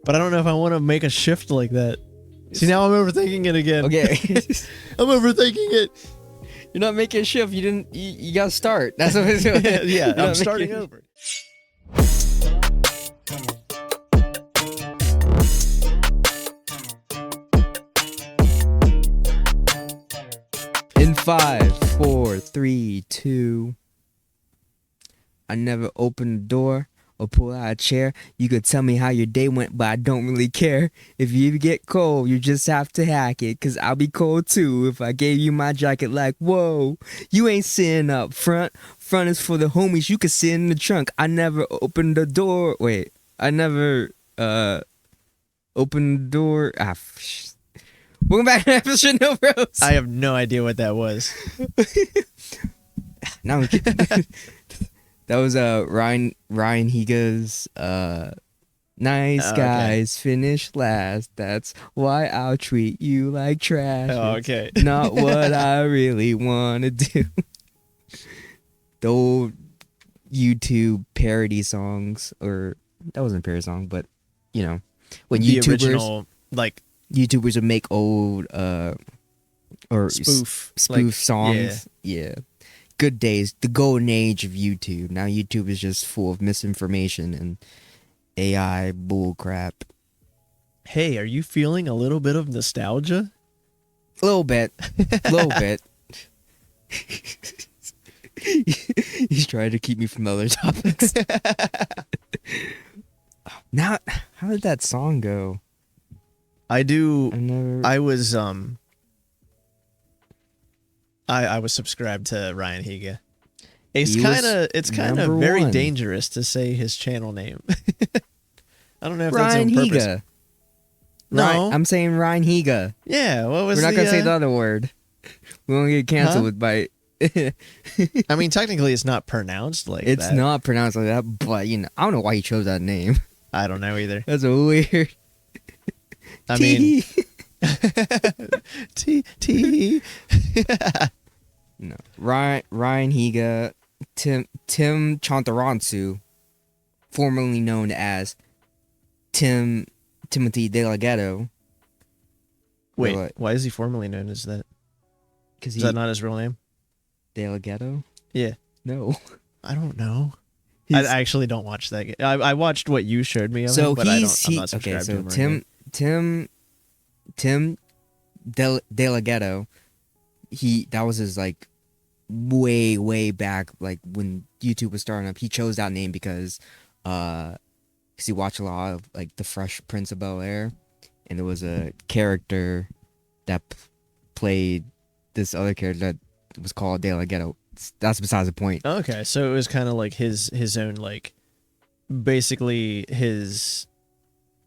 But I don't know if I want to make a shift like that. See, now I'm overthinking it again. Okay. I'm overthinking it. You're not making a shift. You didn't. You gotta start. That's what it's doing. Yeah, I'm starting over. In 5, 4, 3, 2. I never opened the door or pull out a chair. You could tell me how your day went, but I don't really care. If you get cold, you just have to hack it, cause I'll be cold too if I gave you my jacket. Like, whoa, you ain't sitting up front. Front is for the homies, you could sit in the trunk. I never opened the door. Wait, I never opened the door. Welcome back to episode ShinoBroz. I have no idea what that was. Now I'm kidding. That was Ryan Higa's nice guys finish last. That's why I'll treat you like trash. Oh, okay. Not what I really want to do. The old YouTube parody songs, or that wasn't a parody song, but you know, when the YouTubers original, like, YouTubers would make old or spoof songs. Yeah. Good days, the golden age of YouTube. Now YouTube is just full of misinformation and AI bullcrap. Hey, are you feeling a little bit of nostalgia? A little bit. He's trying to keep me from other topics. Now, how did that song go? I was subscribed to Ryan Higa. It's kind of very dangerous to say his channel name. I don't know if Ryan that's on purpose. Higa. No, I'm saying Ryan Higa. Yeah, what was We're not gonna say the other word. We won't get canceled by. I mean, technically, it's not pronounced like that. It's not pronounced like that, but you know, I don't know why he chose that name. I don't know either. That's weird. I mean, T. No, Ryan Higa, Tim Chantarantsu, formerly known as Timothy DeLaGhetto. Wait, why is he formerly known as that? Is that not his real name? DeLaGhetto? Yeah. No. I don't know. I actually don't watch that. I watched what you showed me of him, but I'm not subscribed to him. Tim DeLaGhetto, that was his like way back, like when YouTube was starting up. He chose that name because he watched a lot of like the Fresh Prince of Bel-Air, and there was a character that played this other character that was called DeLaGhetto. That's besides the point. Okay, so it was kind of like his own, like, basically his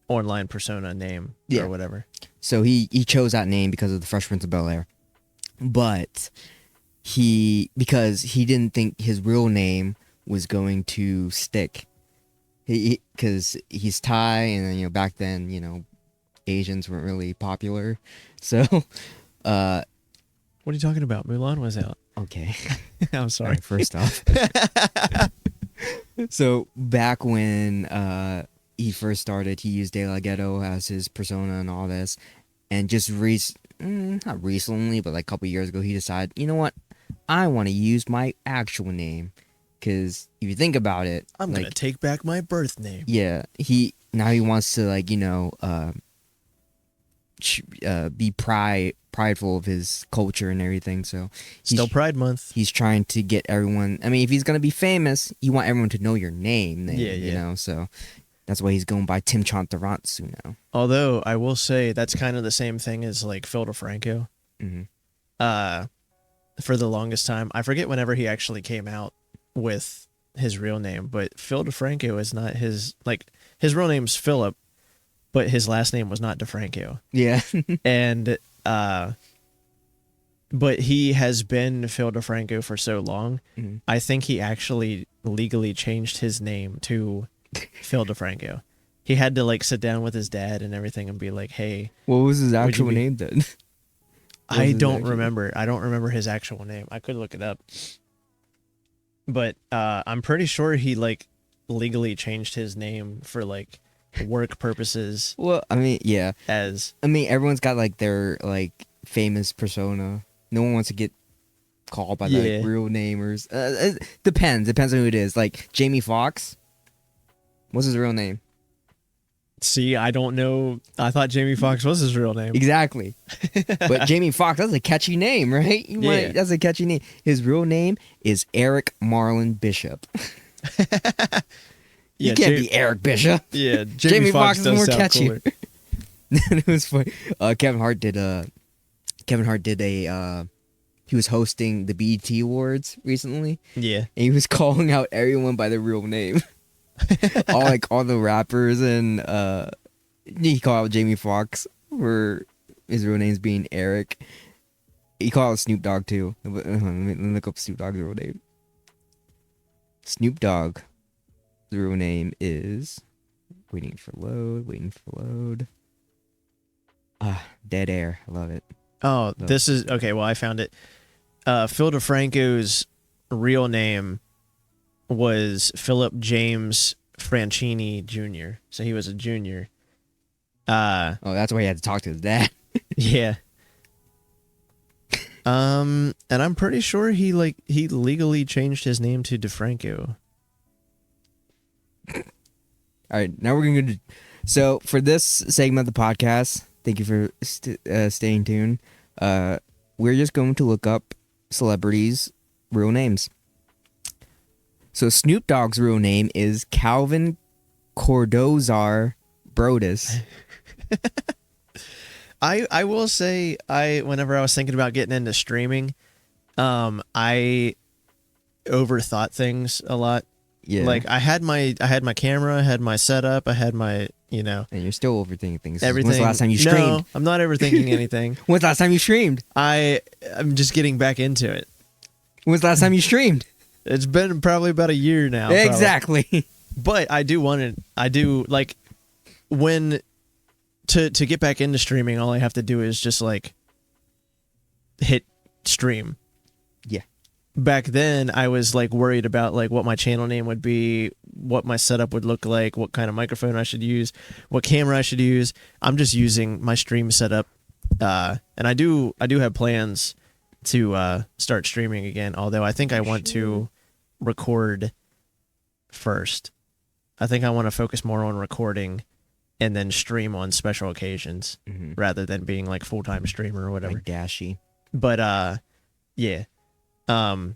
online persona name or whatever. So he chose that name because of the Fresh Prince of Bel-Air. But because he didn't think his real name was going to stick. Because he's Thai, and then, you know, back then, you know, Asians weren't really popular. So, what are you talking about? Mulan was out. Okay. I'm sorry. Right, first off. So back when he first started, he used DeLaGhetto as his persona and all this. And just not recently, but like a couple years ago, he decided, you know what? I want to use my actual name. Because if you think about it, I'm going to take back my birth name. Yeah. He wants to, like, you know, be prideful of his culture and everything. So still Pride Month. He's trying to get everyone. I mean, if he's gonna be famous, you want everyone to know your name. Then, you know. So that's why he's going by Tim Chantarantsu now. Although I will say that's kind of the same thing as like Phil DeFranco. Mm-hmm. For the longest time, I forget whenever he actually came out with his real name, but Phil DeFranco is not his real name's Philip. But his last name was not DeFranco. Yeah. And, but he has been Phil DeFranco for so long. Mm-hmm. I think he actually legally changed his name to Phil DeFranco. He had to, like, sit down with his dad and everything and be like, hey. What was his actual name then? I don't remember. I don't remember his actual name. I could look it up. But I'm pretty sure he, like, legally changed his name for, like, work purposes Well, I mean, yeah. as I mean, everyone's got like their like famous persona. No one wants to get called by the like, real name or it depends on who it is. Like Jamie Foxx. What's his real name? See, I don't know. I thought Jamie Foxx was his real name. Exactly. But Jamie Foxx, that's a catchy name, right? That's a catchy name. His real name is Eric Marlon Bishop. You can't be Eric Bishop. Yeah, Jamie Foxx is more catchy. It was funny. Kevin Hart did a. He was hosting the BET Awards recently. Yeah, and he was calling out everyone by their real name. all the rappers, and he called out Jamie Foxx for his real names being Eric. He called out Snoop Dogg too. Let me look up Snoop Dogg's real name. Snoop Dogg. The real name is waiting for load. Dead air. I love it. Oh, this is okay. Well, I found it. Phil DeFranco's real name was Philip James Franchini Jr. So he was a junior. That's why he had to talk to his dad. Yeah. And I'm pretty sure he legally changed his name to DeFranco. All right, now we're going to. So for this segment of the podcast, thank you for staying tuned. We're just going to look up celebrities' real names. So Snoop Dogg's real name is Calvin Cordozar Brodus. I will say, whenever I was thinking about getting into streaming, I overthought things a lot. Yeah. Like I had my camera, I had my setup, I had my, And you're still overthinking things. Everything. When's the last time you streamed? No, I'm not overthinking anything. When's the last time you streamed? I'm just getting back into it. When's the last time you streamed? It's been probably about a year now. Exactly. But I do when to get back into streaming, all I have to do is just like hit stream. Yeah. Back then I was like worried about like what my channel name would be, what my setup would look like, what kind of microphone I should use, what camera I should use. I'm just using my stream setup. And I do have plans to start streaming again, although I think I want to record first. I think I want to focus more on recording and then stream on special occasions rather than being like full-time streamer or whatever. Like Dashy. But yeah. I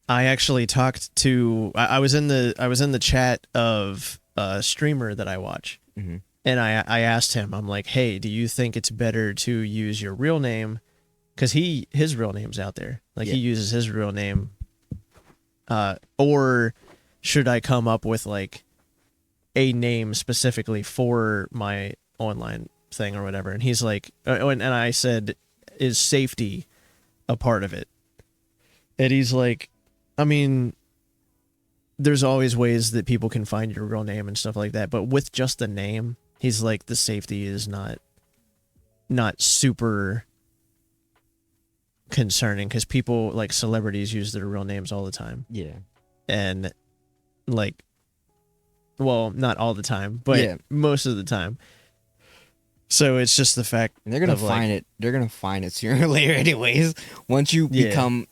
actually talked to I was in the chat of a streamer that I watch. And I asked him, I'm like, "Hey, do you think it's better to use your real name?" Cuz his real name's out there. Like he uses his real name. Or should I come up with like a name specifically for my online thing or whatever? And he's like, and I said, is safety a part of it? And he's like, I mean, there's always ways that people can find your real name and stuff like that, but with just the name, he's like, the safety is not super concerning because people like celebrities use their real names all the time. Yeah. And like, well, not all the time, but most of the time. So it's just the fact, and they're gonna find it. They're gonna find it sooner or later, anyways. Once you become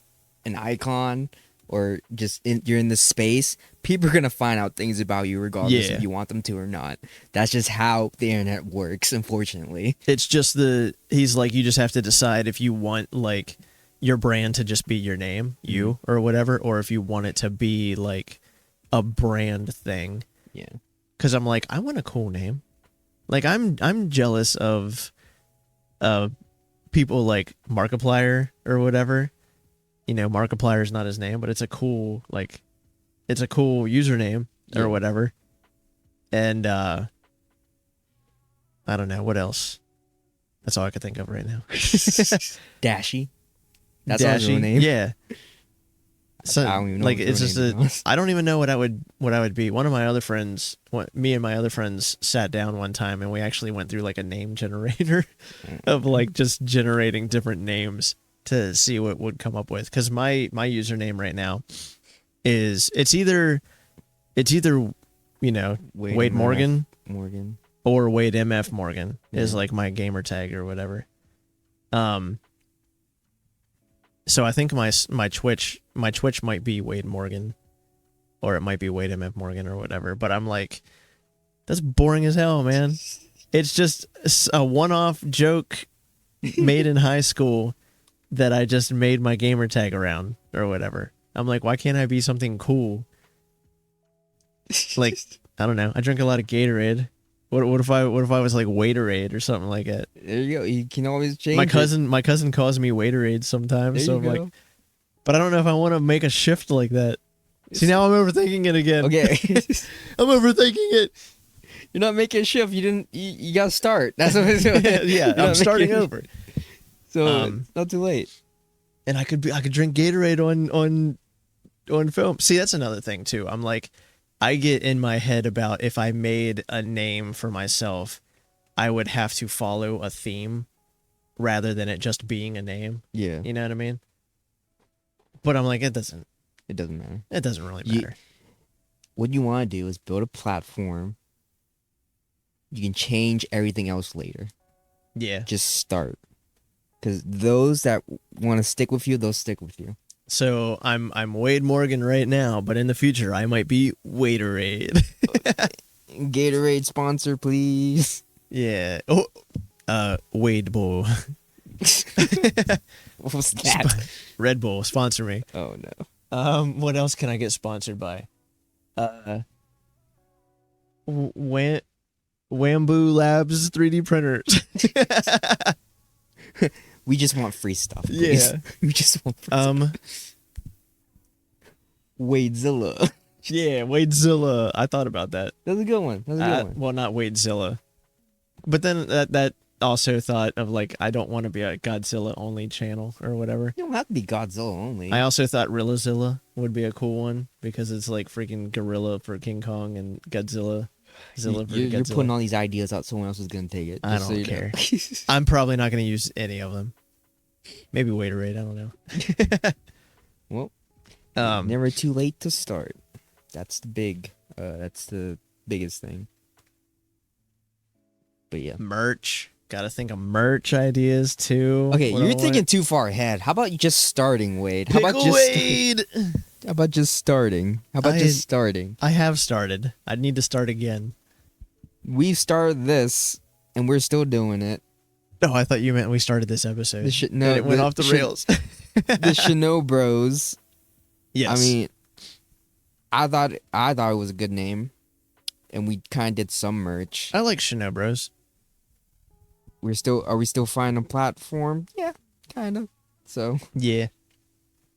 an icon or just you're in this space, people are gonna find out things about you, regardless if you want them to or not. That's just how the internet works, unfortunately. It's just he's like, you just have to decide if you want like your brand to just be your name, you or whatever, or if you want it to be like a brand thing. Yeah. Because I'm like, I want a cool name. Like I'm jealous of people like Markiplier or whatever. Markiplier is not his name, but it's a cool username or whatever. And I don't know what else. That's all I could think of right now. Dashy. That's his real name. Yeah. So I don't even know like it's just I don't even know what I would be. One of my other friends, me and my other friends sat down one time and we actually went through like a name generator of like just generating different names to see what would come up with. Because my username right now is it's either Wade Morgan Morgan. or WadeMFMorgan is like my gamer tag or whatever. So I think my Twitch might be Wade Morgan, or it might be WadeMFMorgan or whatever. But I'm like, that's boring as hell, man. It's just a one-off joke made in high school that I just made my gamer tag around or whatever. I'm like, why can't I be something cool? Like, I don't know. I drink a lot of Gatorade. What if I was like Waderade or something like that? There you go. You can always change. My cousin calls me Waderade sometimes, There so you I'm go. like, but I don't know if I want to make a shift like that. See, now I'm overthinking it again. Okay. I'm overthinking it. You're not making a shift. You didn't. You got to start. That's what it's doing. Yeah, I'm starting over. So it's not too late. And I could drink Gatorade on film. See, that's another thing too. I'm like, I get in my head about if I made a name for myself, I would have to follow a theme rather than it just being a name. Yeah. You know what I mean? But I'm like, it doesn't matter. It doesn't really matter. What you want to do is build a platform. You can change everything else later. Yeah. Just start. Because those that want to stick with you, they'll stick with you. So I'm Wade Morgan right now, but in the future I might be Waderade. Gatorade sponsor, please. Yeah. Oh, Wade Bull. What was that? Red Bull, sponsor me. Oh no. What else can I get sponsored by? Wamboo Labs 3D printers. We just want free stuff. Please. Yeah. We just want free stuff. Wadezilla. Yeah, Wadezilla. I thought about that. That's a good one. Well, not Wadezilla. But then that also thought of like, I don't want to be a Godzilla only channel or whatever. You don't have to be Godzilla only. I also thought Rillazilla would be a cool one because it's like freaking gorilla for King Kong and Godzilla. Zilla for You're Godzilla. putting all these ideas out. Someone else is going to take it. I just don't so you know. care. I'm probably not going to use any of them. Maybe Waderade. I don't know. Well, never too late to start. That's the biggest thing. But yeah. Merch. Got to think of merch ideas too. Okay, you're thinking too far ahead. How about you just starting, Wade? How about Wade? How about just starting? I have started. I need to start again. We've started this, and we're still doing it. No, I thought you meant we started this episode. And it went off the rails. The ShinoBroz. Yes. I mean, I thought it was a good name, and we kind of did some merch. I like ShinoBroz. Are we still finding a platform? Yeah, kind of. So yeah,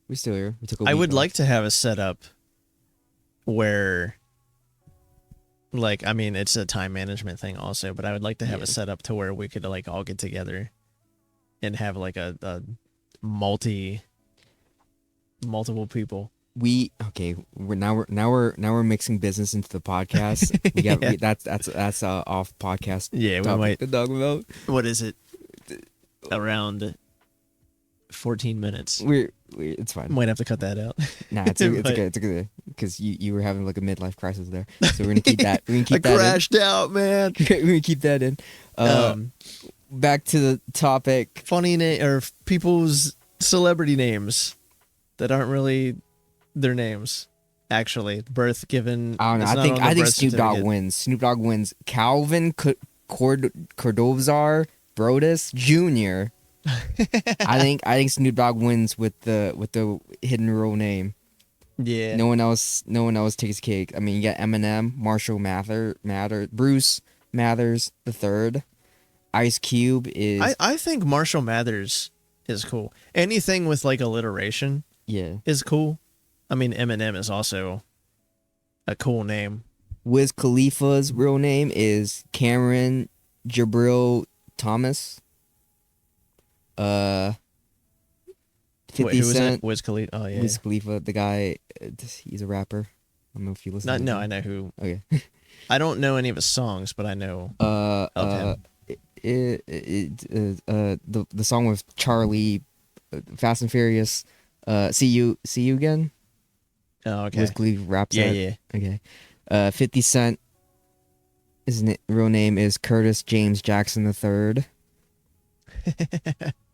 we're still here. We took a I week would off. like to have a setup where, like, I mean, it's a time management thing also, but I would like to have a setup to where we could like all get together and have like a multiple people. We're mixing business into the podcast. That's off podcast. Yeah, we topic might to talk about. What is it? Around 14 minutes. It's fine. Might have to cut that out. Nah, it's okay because you were having like a midlife crisis there, so we're gonna keep that. We're gonna keep I that. crashed out, man. We're gonna keep that in. Back to the topic. Funny name or people's celebrity names that aren't really their names. Actually, birth given. I don't know. I think Snoop Dogg wins. Snoop Dogg wins. Calvin Cordovzar Brodus Jr. I think Snoop Dogg wins with the hidden real name. Yeah. No one else takes cake. I mean, you got Eminem, Marshall Bruce Mathers the third. Ice Cube is. I think Marshall Mathers is cool. Anything with like alliteration is cool. I mean, Eminem is also a cool name. Wiz Khalifa's real name is Cameron Jabril Thomas. 50 Wait, who Cent. is it? Wiz Khalifa. Oh yeah. Wiz Khalifa, the guy, he's a rapper. I don't know if you listen. No, I know who. Okay. I don't know any of his songs, but I know of him. The song with Charlie, Fast and Furious. See you again. Oh, okay. Wiz Khalifa raps that. Yeah. Okay. 50 Cent. Real name is Curtis James Jackson III.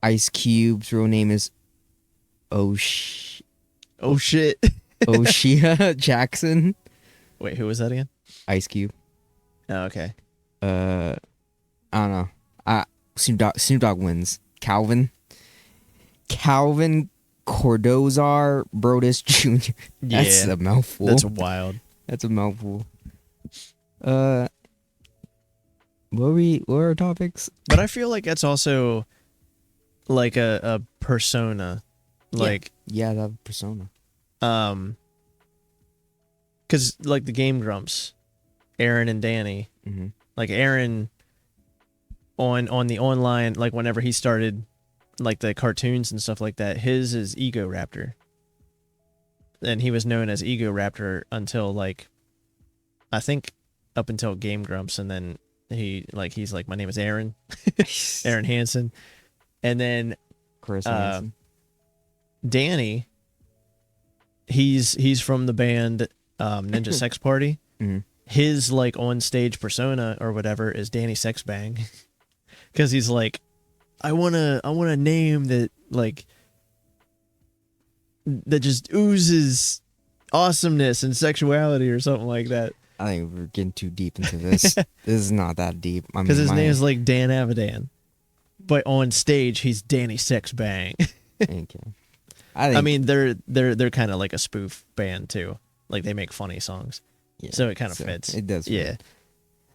Ice Cube's real name is Oh shit. Oshia Jackson. Wait, who was that again? Ice Cube. Oh, okay. I don't know. Snoop Dogg wins. Calvin Cordozar Brodus Jr. That's a mouthful. That's wild. That's a mouthful. What were our topics? But I feel like that's also like a persona. Like yeah, that persona. Cause like the Game Grumps, Aaron and Danny. Mm-hmm. Like Aaron on the online, like whenever he started like the cartoons and stuff like that, his is Ego Raptor. And he was known as Ego Raptor until like I think up until Game Grumps, and then he's like, my name is Aaron. Aaron Hansen. And then Chris Hansen. Danny, he's from the band Ninja Sex Party. Mm-hmm. His like on stage persona or whatever is Danny Sex Bang. Cause he's like, I want a name that like that just oozes awesomeness and sexuality or something like that. I think we're getting too deep into this. This is not that deep. Because his name is like Dan Avidan, but on stage he's Danny Sex Bang. Okay. I mean, they're kind of like a spoof band too. Like they make funny songs, so it kind of fits. It does. Yeah.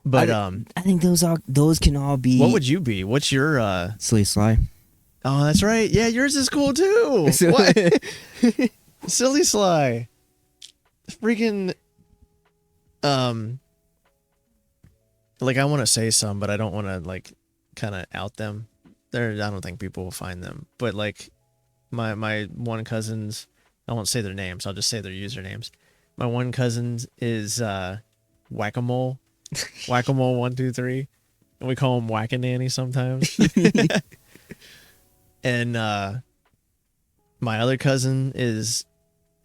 But I think those can all be. What would you be? What's your Silly Sly? Oh, that's right. Yeah, yours is cool too. What? Silly Sly. Freaking. Like I want to say some, but I don't want to like kind of out them. I don't think people will find them. But like my one cousin's, I won't say their names. I'll just say their usernames. My one cousin's is Whack-A-Mole, Whack-A-Mole 123, and we call him Whack-A-Nanny sometimes. And my other cousin is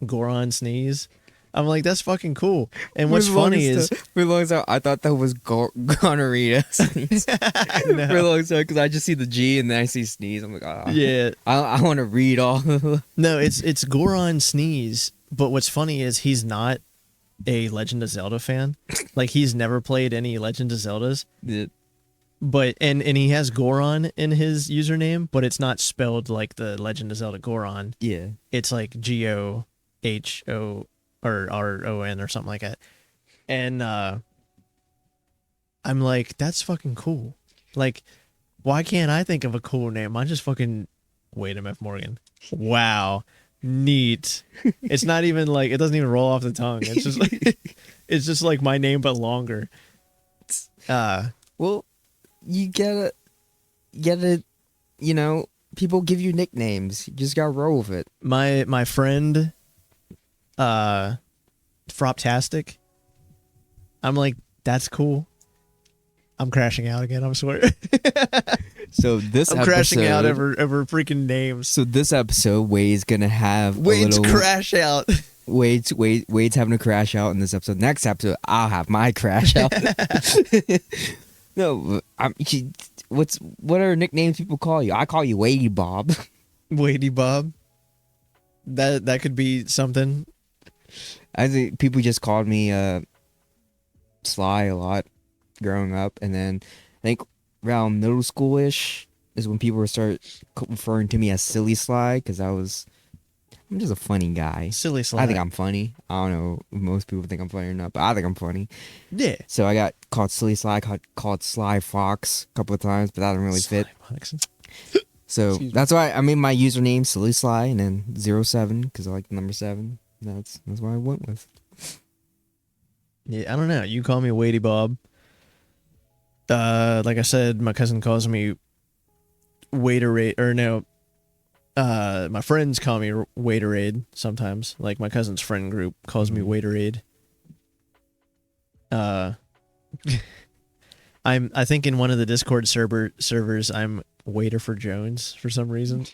Goron Sneeze. I'm like, that's fucking cool. And what's funny is, for a long time, I thought that was gonorrhea. Sneeze. No. For a long time, because I just see the G and then I see sneeze. I'm like, yeah, I want to read all. No, it's Goron Sneeze. But what's funny is he's not a Legend of Zelda fan. Like he's never played any Legend of Zeldas. Yeah. But and he has Goron in his username, but it's not spelled like the Legend of Zelda Goron. Yeah. It's like Goho or RON or something like that. And I'm like, that's fucking cool. Like, why can't I think of a cool name? I just fucking WadeMFMorgan. Wow. Neat. It's not even like, it doesn't even roll off the tongue. It's just like it's just like my name but longer. Well, you gotta, you know, people give you nicknames. You just gotta roll with it. My friend Froptastic, I'm like, that's cool. I'm crashing out again, I'm swear. So this I'm crashing out over freaking names. So this episode, Wade's gonna have Wade's crash out. Wade's having a crash out in this episode. Next episode, I'll have my crash out. No, what are nicknames people call you? I call you Wadey Bob. Wadey Bob. That could be something. I think people just called me Sly a lot growing up, and then I think around middle school-ish is when people start referring to me as Silly Sly, because I'm just a funny guy. Silly Sly. I think I'm funny. I don't know if most people think I'm funny or not, but I think I'm funny. Yeah. So I got called Silly Sly, called Sly Fox a couple of times, but that didn't really fit. So that's why I made my username Silly Sly and then 07 because I like the number 7. That's what I went with. Yeah, I don't know. You call me Wadey Bob. Like I said, my cousin calls me Waderade, or no, my friends call me Waderade sometimes. Like my cousin's friend group calls me Waderade. I think in one of the Discord servers I'm Waiter for Jones for some reason.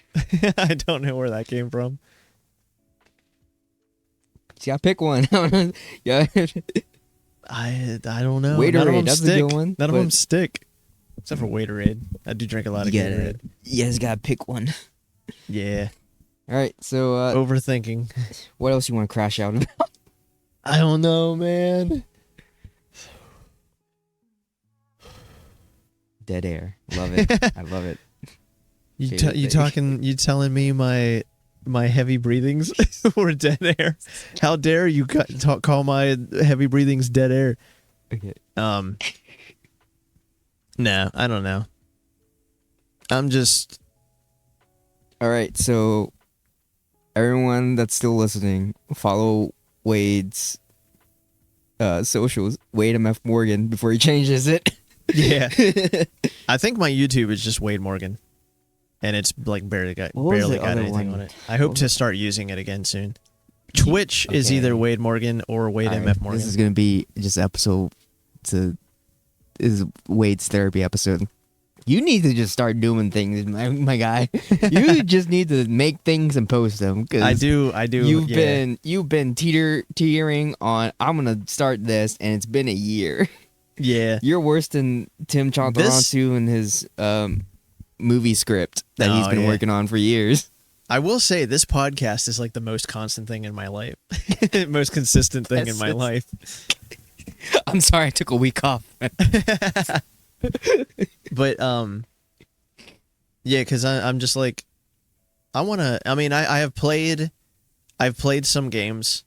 I don't know where that came from. See, I pick one. Yeah. I don't know. Waderade, None of them that's a stick. good one, None of but- them stick. Except for Waderade. I do drink a lot of Gatorade. You guys gotta pick one. Yeah. All right, so Overthinking. what else you want to crash out about? I don't know, man. Dead air. Love it. I love it. You Favorite thing. you telling me my heavy breathings were dead air? How dare you call my heavy breathings dead air? Okay. No, I don't know. I'm just All right, so everyone that's still listening, follow Wade's socials, WadeMFMorgan, before he changes it. yeah. I think my YouTube is just Wade Morgan, and it's like barely got anything on it. I hope to start using it again soon. Twitch is either Wade Morgan or WadeMFMorgan. This is gonna be just episode is Wade's therapy episode. You need to just start doing things, my guy. You just need to make things and post them. Cause I do. You've been teetering on. I'm gonna start this, and it's been a year. Yeah. You're worse than Tim Chantarantу and his movie script that he's been working on for years. I will say this podcast is like the most constant thing in my life, most consistent thing in my life. I'm sorry I took a week off. But yeah, because I'm just like, I want to. I mean, I've played some games,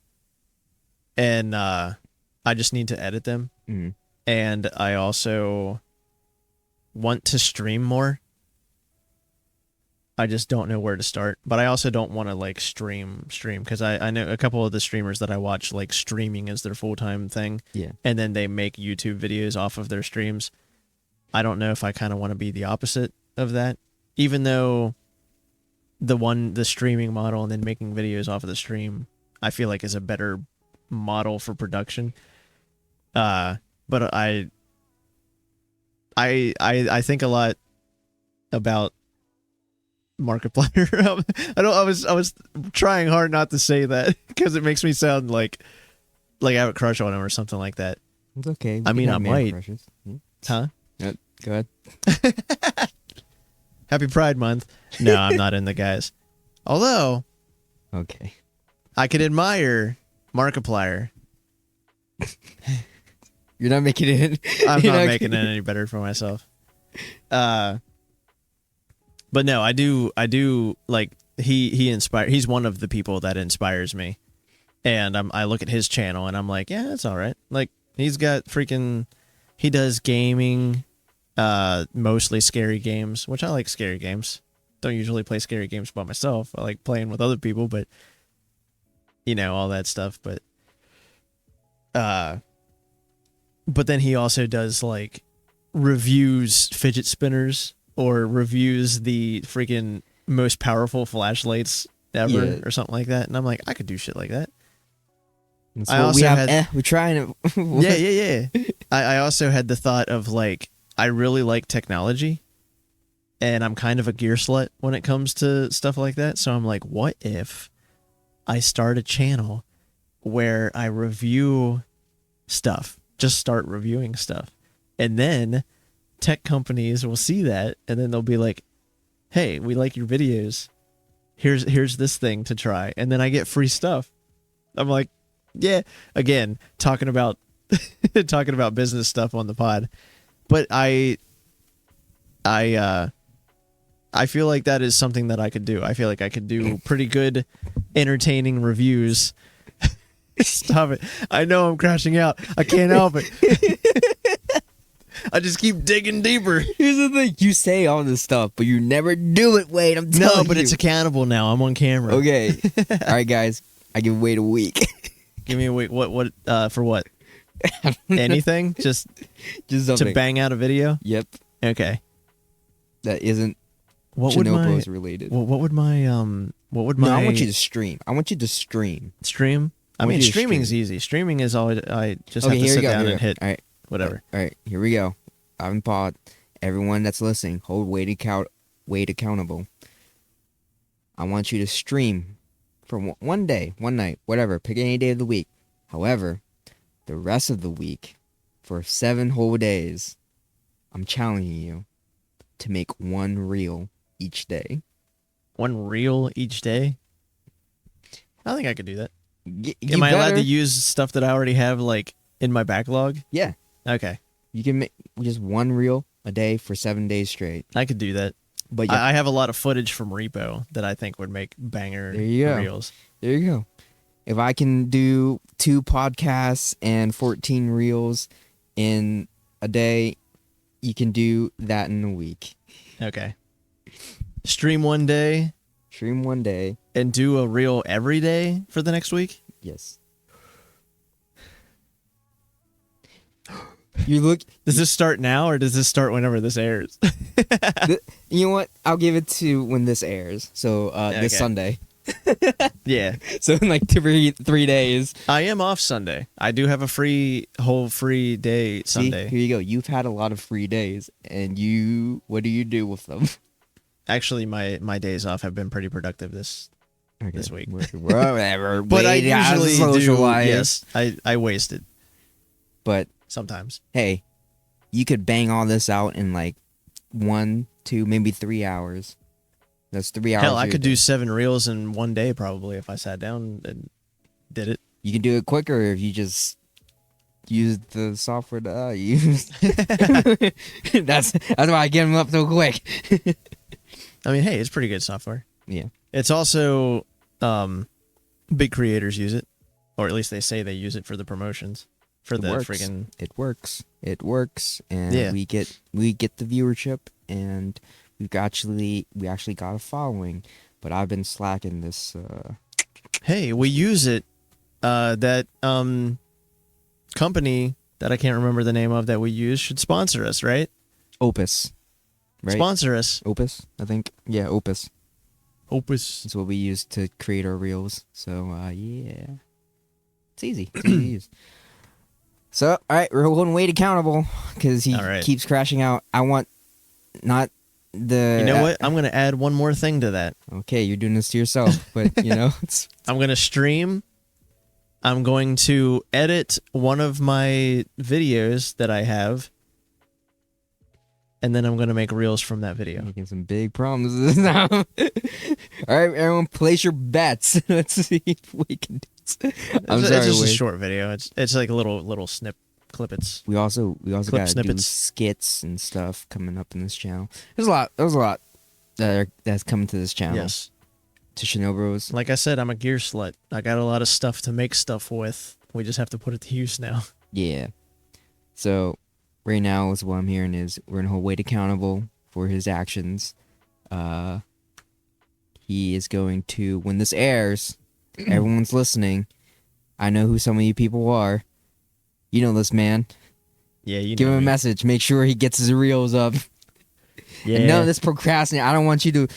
and I just need to edit them, and I also want to stream more. I just don't know where to start, but I also don't want to like stream because I know a couple of the streamers that I watch like streaming as their full-time thing. Yeah. And then they make YouTube videos off of their streams. I don't know if I kind of want to be the opposite of that, even though the streaming model and then making videos off of the stream, I feel like is a better model for production. But I think a lot about Markiplier. I was trying hard not to say that because it makes me sound like I have a crush on him or something like that. It's okay. I mean, I might. Huh? Yep. Go ahead. Happy Pride Month. No, I'm not in the guys. Although, okay, I could admire Markiplier. You're not making it. I'm not making it any better for myself. But no, I do like he inspire. He's one of the people that inspires me, and I look at his channel and I'm like, yeah, that's all right. Like he's got he does gaming, mostly scary games, which I like scary games. Don't usually play scary games by myself. I like playing with other people, but you know, all that stuff. But then he also does like reviews fidget spinners. Or reviews the freaking most powerful flashlights ever, or something like that, and I'm like, I could do shit like that. I also we're trying to. yeah. I also had the thought of like, I really like technology, and I'm kind of a gear slut when it comes to stuff like that. So I'm like, what if I start a channel where I review stuff, just start reviewing stuff, and then tech companies will see that and then they'll be like, hey, we like your videos, here's this thing to try, and then I get free stuff. I'm like, yeah, again, talking about business stuff on the pod, but I feel like that is something that I could do. I feel like I could do pretty good entertaining reviews. Stop it, I know I'm crashing out, I can't help it. I just keep digging deeper. Here's the thing. You say all this stuff, but you never do it, Wade. I'm telling you. No, but it's accountable now. I'm on camera. Okay. All right, guys. I give Wade a week. Give me a week. What, for what? Anything? Just something. To bang out a video? Yep. Okay. That isn't ShinoBroz related. What would my... No, I want you to stream. I want you to stream. Stream? I mean, streaming's easy. Streaming is all I just have to sit down and hit. All right. Whatever. All right, here we go. I'm pod. Everyone that's listening, hold Wade accountable. I want you to stream for one day, one night, whatever. Pick any day of the week. However, the rest of the week, for 7 whole days, I'm challenging you to make 1 reel each day. 1 reel each day? I think I could do that. Am I allowed to use stuff that I already have, like, in my backlog? Yeah. Okay. You can make just 1 reel a day for 7 days straight. I could do that. But I have a lot of footage from Repo that I think would make banger reels. There you go. If I can do 2 podcasts and 14 reels in a day, you can do that in a week. Okay. Stream 1 day. Stream 1 day. And do a reel every day for the next week? Yes. Does this start now or does this start whenever this airs? You know what? I'll give it to when this airs. So this Sunday. Yeah. So in like 3 days. I am off Sunday. I do have a whole free day Sunday. See, here you go. You've had a lot of free days, and what do you do with them? Actually, my days off have been pretty productive this week. Whatever. But I usually do. Yes, I waste it. But sometimes. Hey, you could bang all this out in like 1, 2, maybe 3 hours. That's 3 hours. Hell, I could do 7 reels in 1 day probably if I sat down and did it. You can do it quicker if you just use the software that I use. That's why I get them up so quick. I mean, hey, it's pretty good software. Yeah. It's also big creators use it, or at least they say they use it for the promotions. It works, and yeah. we get the viewership, and we actually got a following. But I've been slacking this. Hey, we use it. That company that I can't remember the name of that we use should sponsor us, right? Opus, right? Sponsor us. Opus, I think. Yeah, Opus. Opus. That's what we use to create our reels. So yeah, it's easy. It's easy to use. So, all right, we're holding Wade accountable because he keeps crashing out. I want not the... You know what? I'm going to add one more thing to that. Okay, you're doing this to yourself, but, you know... I'm going to stream. I'm going to edit one of my videos that I have, and then I'm going to make reels from that video. Making some big promises now. All right, everyone, place your bets. Let's see if we can do this. It's just a short video. It's like a little clippets. We also got to do skits and stuff coming up in this channel. There's a lot that's coming to this channel. Yes. To ShinoBroz. Like I said, I'm a gear slut. I got a lot of stuff to make stuff with. We just have to put it to use now. Yeah. So right now, what I'm hearing is we're gonna hold Wade accountable for his actions. He is going to, when this airs, everyone's listening. I know who some of you people are. You know this man. Yeah, you give him a message. Make sure he gets his reels up. Yeah. And none of this procrastinate. I don't want you to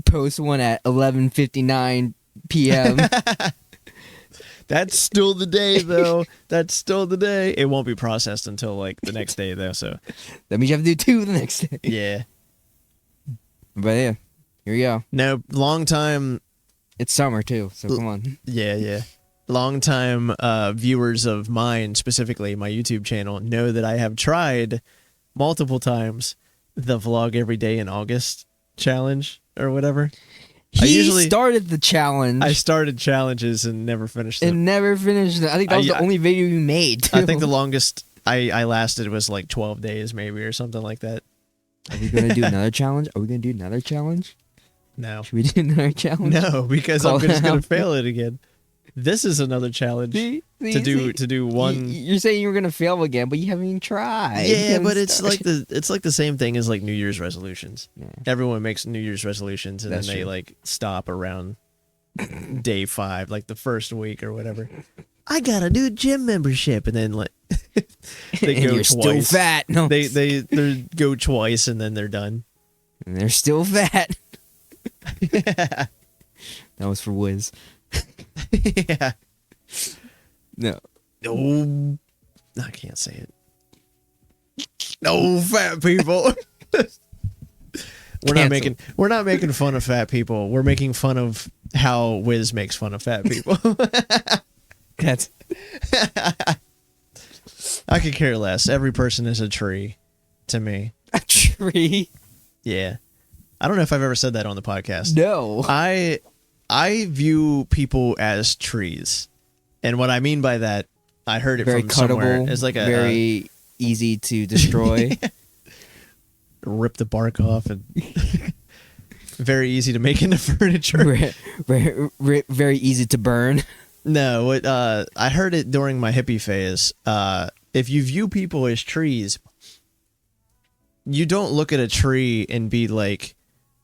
post one at 11:59 p.m. That's still the day, though. That's still the day. It won't be processed until like the next day, though. So that means you have to do 2 the next day. Yeah. But yeah, here we go. No, long time. It's summer too, so come on. Yeah. Long time viewers of mine, specifically my YouTube channel, know that I have tried multiple times the vlog every day in August challenge or whatever. He started the challenge. I started challenges and never finished it. I think that was the only video you made, too. I think the longest I lasted was like 12 days maybe or something like that. Are we going to do another challenge? No. Should we do another challenge? No, because I'm just going to fail it again. This is another challenge to do one. You're saying you're gonna fail again, but you haven't even tried. Yeah, but it's like the same thing as like New Year's resolutions. Yeah. Everyone makes New Year's resolutions and then they like stop around day 5, like the first week or whatever. I got a new gym membership, and then like they and go you're twice. Still fat. No, they go twice and then they're done. And they're still fat. Yeah. That was for Wiz. Yeah. No, I can't say it. No fat people. We're not making fun of fat people. We're making fun of how Wiz makes fun of fat people. That's I could care less. Every person is a tree to me. A tree? Yeah. I don't know if I've ever said that on the podcast. No. I view people as trees. And what I mean by that, I heard it very from cuttable, somewhere. It's like a very easy to destroy. Rip the bark off and very easy to make into furniture. Very easy to burn. No, I heard it during my hippie phase. If you view people as trees, you don't look at a tree and be like,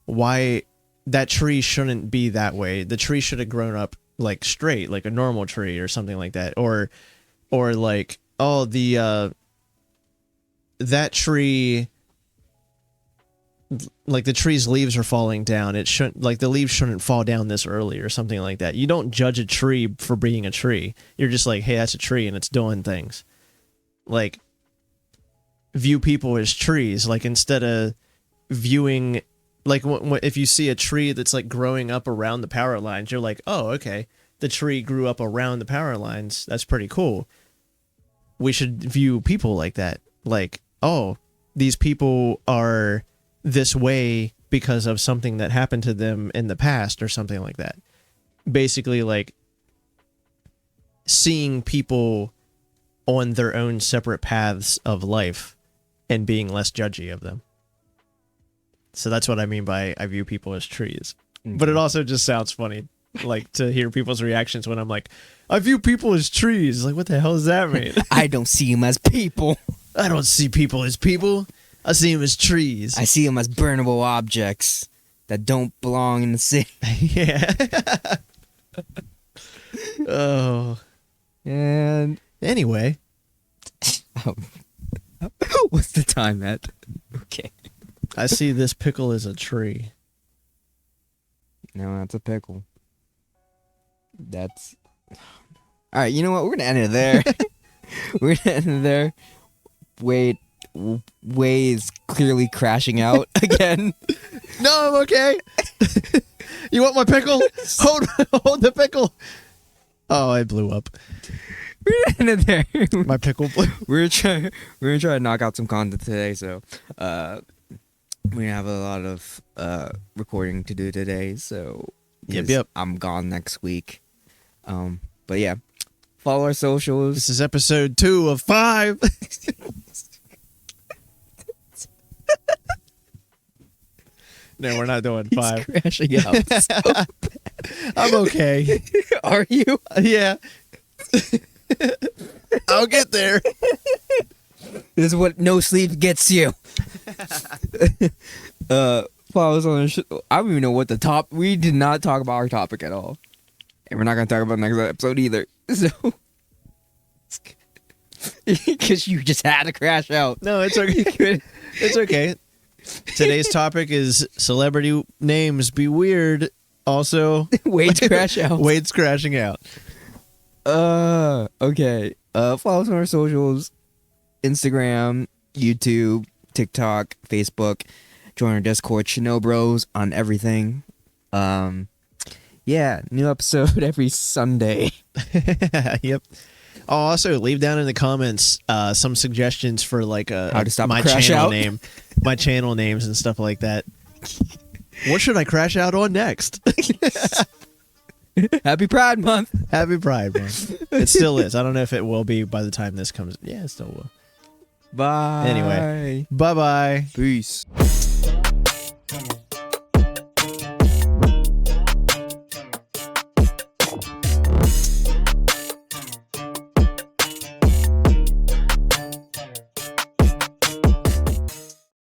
why that tree shouldn't be that way. The tree should have grown up like straight, like a normal tree or something like that. Or like, oh, that tree, like the tree's leaves are falling down. It shouldn't, like the leaves shouldn't fall down this early or something like that. You don't judge a tree for being a tree. You're just like, hey, that's a tree and it's doing things. Like, view people as trees. Like, instead of viewing, like, if you see a tree that's like growing up around the power lines, you're like, oh, okay, the tree grew up around the power lines. That's pretty cool. We should view people like that. Like, oh, these people are this way because of something that happened to them in the past or something like that. Basically, like, seeing people on their own separate paths of life and being less judgy of them. So that's what I mean by I view people as trees. Mm-hmm. But it also just sounds funny, like, to hear people's reactions when I'm like, I view people as trees. Like, what the hell does that mean? I don't see them as people. I don't see people as people. I see them as trees. I see them as burnable objects that don't belong in the city. Yeah. Oh. And anyway. What's the time at? Okay. I see this pickle as a tree. No, that's a pickle. That's... All right, you know what? We're going to end it there. We're going to end it there. Wade is clearly crashing out again. No, I'm okay. You want my pickle? Hold the pickle. Oh, I blew up. We're gonna end it there. My pickle blew. We're gonna try to knock out some content today, so we have a lot of recording to do today. So yep. I'm gone next week. But yeah, follow our socials. This is episode 2 of 5. No, we're not doing 5. He's crashing out. So I'm okay. Are you? Yeah. I'll get there. This is what no sleep gets you. Follow us on the I don't even know what the top. We did not talk about our topic at all, and we're not going to talk about the next episode either. So, because you just had to crash out. No, it's okay. It's okay. Today's topic is celebrity names be weird. Also, Wade's crash out. Wade's crashing out. Okay. Follow us on our socials: Instagram, YouTube, TikTok, Facebook. Join our Discord, ShinoBroz, on everything. Yeah, new episode every Sunday. Yep. Oh, also leave down in the comments some suggestions for like how to stop my a crash channel out? name, my channel names and stuff like that. What should I crash out on next? Happy Pride Month. Happy Pride Month. It still is. I don't know if it will be by the time this comes. Yeah, it still will. Bye. Anyway, bye-bye. Peace.